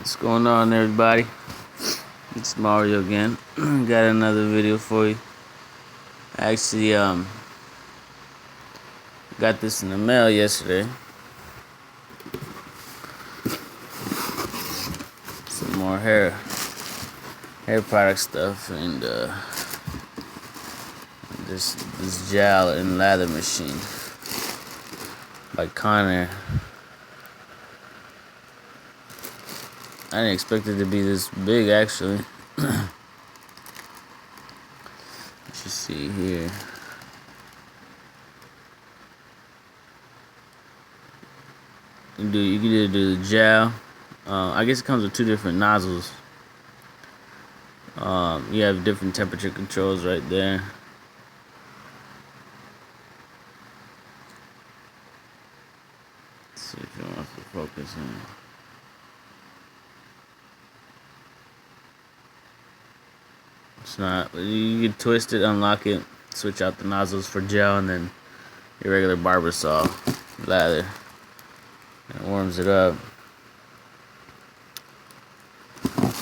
What's going on, everybody? It's Mario again. Got another video for you. Actually, got this in the mail yesterday. Some more hair product stuff, and this gel and lather machine by Conair. I didn't expect it to be this big, actually. You should see here. You can either do the gel. I guess it comes with two different nozzles. You have different temperature controls right there. Let's see if you want to focus in. It's not. You can twist it, unlock it, switch out the nozzles for gel, and then your regular barber saw lather. And it warms it up.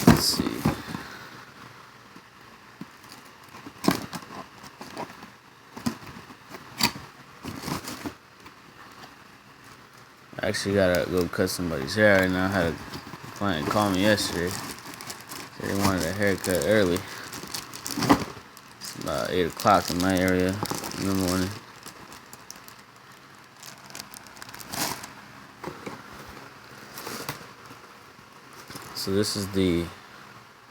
Let's see. I actually gotta go cut somebody's hair right now. I had a client call me yesterday. Said they wanted a haircut early. It's about 8 o'clock in my area in the morning. So this is the,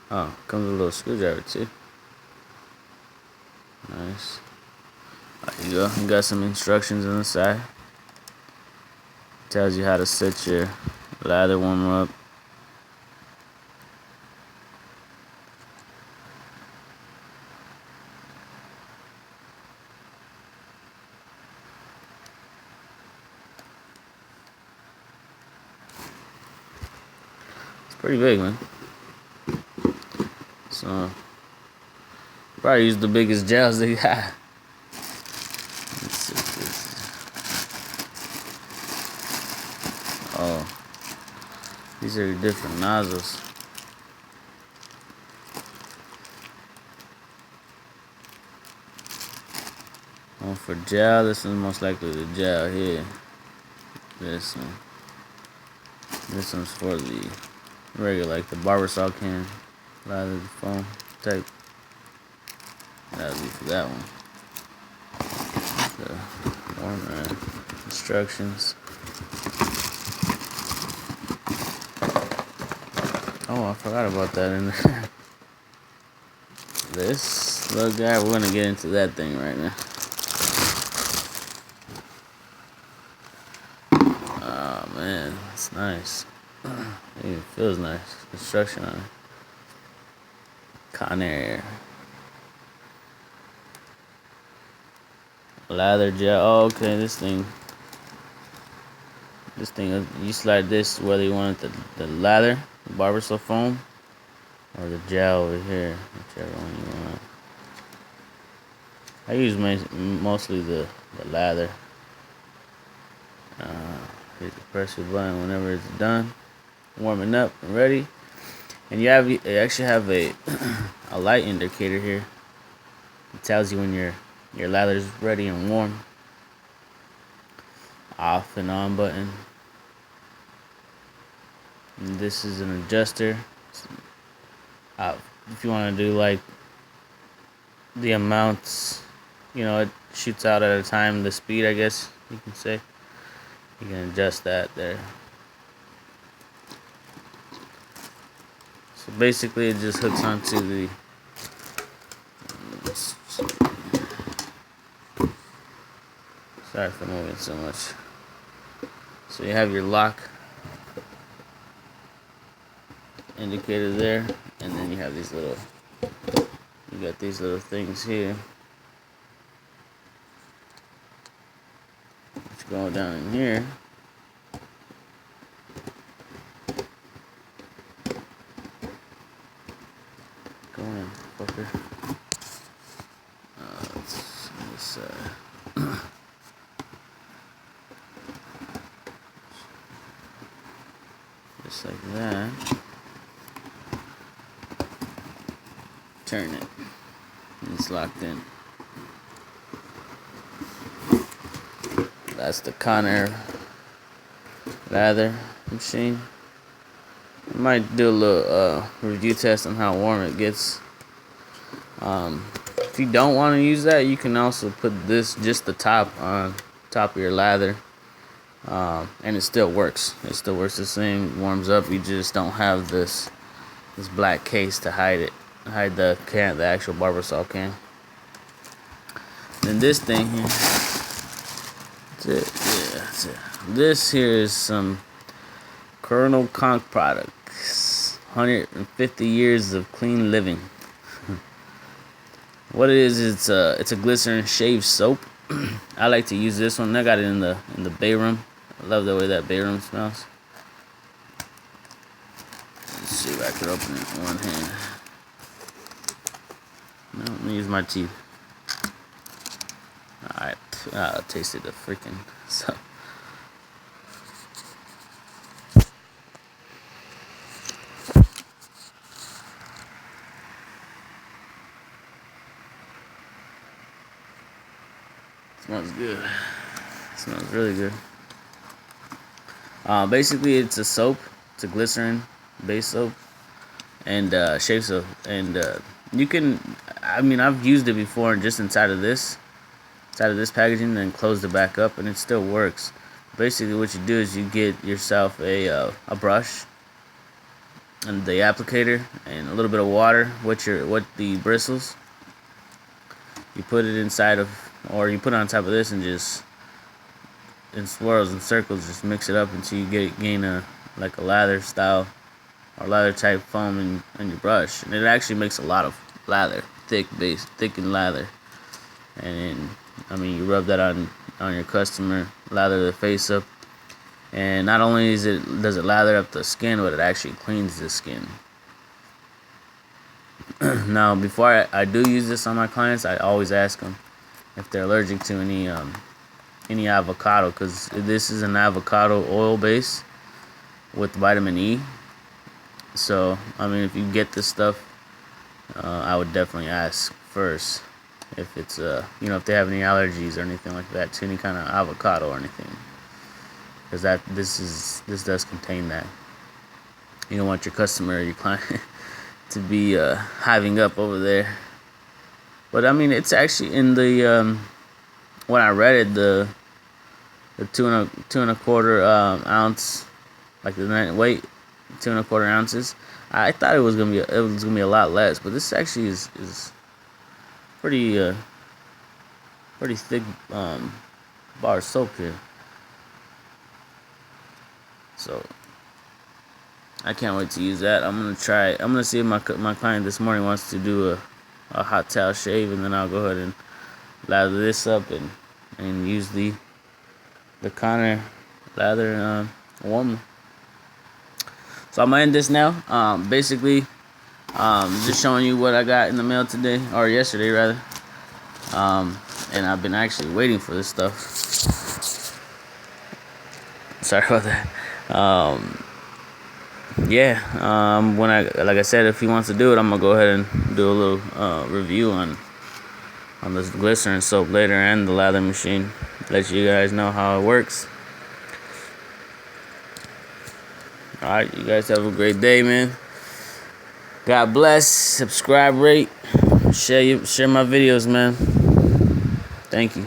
comes with a little screwdriver too. Nice. There you go. You got some instructions on the side. Tells you how to set your lather warmer up. It's pretty big, man. So probably use the biggest gels they got. Let's see if this. Oh, these are different nozzles. One for gel. This is most likely the gel here. This one. This one's for the regular, like the barber saw can, lather the foam type. That'll be for that one. The warmer instructions. Oh, I forgot about that in there. This little guy, we're gonna get into that thing right now. Oh man, it's nice. It even feels nice. Construction on it. Conair. Lather gel. Oh, okay, this thing, you slide this whether you want the lather, the barber saw foam, or the gel over here, whichever one you want. I use mostly the lather. You press your button whenever it's done, warming up and ready. And you actually have a light indicator here. It tells you when your lather is ready and warm. Off and on button. And this is an adjuster. If you want to do like the amounts, it shoots out at a time, the speed, I guess you can say. You can adjust that there. So basically it just hooks onto the sorry for moving so much. So you have your lock indicator there, and then you have these little things here which go down in here. Go in, fucker. Let's on this side. Just like that. turn it. It's locked in. That's the Conair lather machine. I might do a little review test on how warm it gets. If you don't want to use that, you can also put this, just the top, on top of your lather, and it still works. It still works the same, warms up. You just don't have this black case to hide it, hide the can, the actual barber saw can. And this thing here, that's it. Yeah, that's it. This here is some Colonel Conk products. 150 years of clean living. What it is, it's a glycerin shave soap. I like to use this one. I got it in the bay room. I love the way that bay room smells. Let's see if I can open it with one hand. No, let me use my teeth. Alright, I tasted the freaking soap. Smells good. Smells really good. Basically, it's a soap. It's a glycerin based soap and shave soap. And you can, I mean, I've used it before just inside of this packaging, then closed it back up, and it still works. Basically, what you do is you get yourself a brush and the applicator and a little bit of water with the bristles. You put it inside of, or you put it on top of this, and just in swirls and circles, just mix it up until you gain a lather style or lather type foam in your brush. And it actually makes a lot of lather, thickened lather. And then, I mean, you rub that on your customer, lather the face up, and not only does it lather up the skin, but it actually cleans the skin. Now, before I do use this on my clients, I always ask them if they're allergic to any avocado, because this is an avocado oil base with vitamin E. So, I mean, if you get this stuff, I would definitely ask first if it's if they have any allergies or anything like that to any kind of avocado or anything, because this does contain that. You don't want your customer or your client to be hiving up over there. But I mean, it's actually in the when I read it, the 2 1/4 ounce, like the net weight, 2 1/4 ounces. I thought it was gonna be a lot less, but this actually is pretty thick bar soap here. So I can't wait to use that. I'm gonna see if my client this morning wants to do a hot towel shave, and then I'll go ahead and lather this up and use the Conair lather warmer. So I'm gonna end this now. Basically, just showing you what I got in the mail today, or yesterday rather. And I've been actually waiting for this stuff. Sorry about that. Like I said, if he wants to do it, I'm gonna go ahead and do a little review on this glycerin soap later, and the lather machine. Let you guys know how it works. Alright, you guys have a great day, man. God bless. Subscribe, rate, share my videos, man. Thank you.